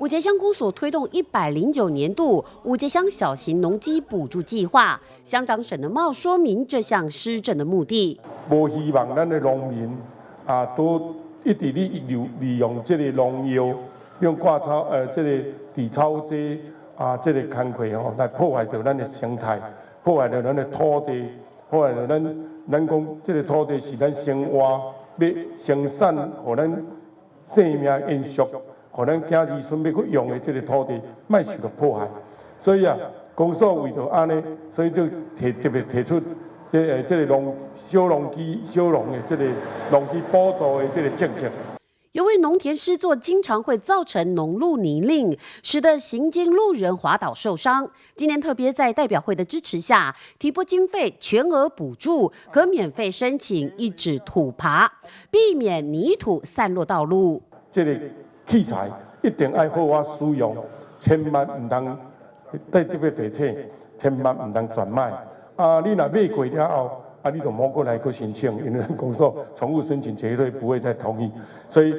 五节乡公所推动109年度五节乡小型农机补助计划，乡长沈德茂说明这项施政的目的。无希望咱的农民都一直利用这个农药，用挂草这个底草剂这个工课来破坏掉咱的生态，破坏掉咱的土地，破坏掉咱讲这个土地是咱生活要生产，互咱生命延续。 可能今儿孙要去用的这个土地，莫受到破坏。所以公所为着安尼，所以就特别提出这个小农的这个农机补助的这个政策。由于农田施作经常会造成农路泥泞，使得行经路人滑倒受伤。今年特别在代表会的支持下，提拨经费全额补助，可免费申请一指土耙，避免泥土散落道路。这个 器材一定要好好使用，千万唔通在这个地切，千万唔通转卖。你若买过了后，你就莫过来去申请，因为咱公所宠物申请绝对不会再同意。所以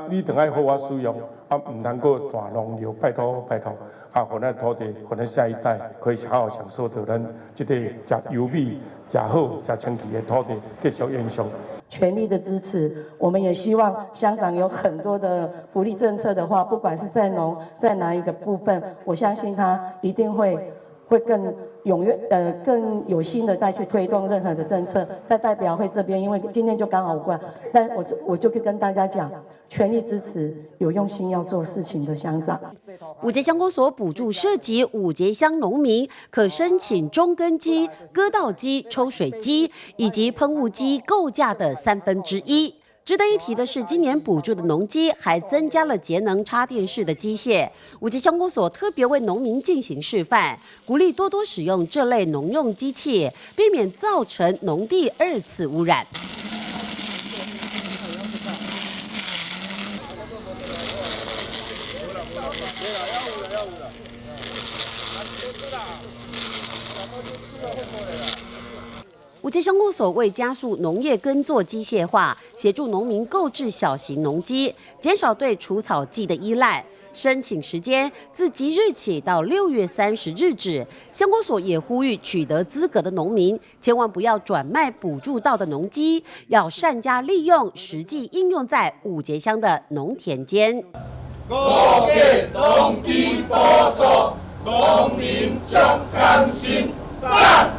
你一定要好好使用，唔通过转农药，拜托，互咱土地，互咱下一代可以好好享受到咱这个食优美、食好、食清气的土地继续延续。 全力的支持，我们也希望乡长有很多的福利政策的话，不管是在农在哪一个部分，我相信他一定会更踊跃更有心的再去推动任何的政策。在代表会这边，因为今天就刚好无关，但我就可以跟大家讲，全力支持有用心要做事情的乡长。五节乡公所补助涉及五节乡农民可申请中耕机、割稻机、抽水机以及喷雾机购价的1/3。值得一提的是，今年补助的农机还增加了节能插电式的机械。五节乡公所特别为农民进行示范，鼓励多多使用这类农用机器，避免造成农地2次污染。 五节乡公所为加速农业耕作机械化，协助农民购置小型农机，减少对除草剂的依赖。申请时间自即日起到6月30日止。乡公所也呼吁取得资格的农民，千万不要转卖补助到的农机，要善加利用，实际应用在五节乡的农田间。五节农机补助，农民将甘心赞。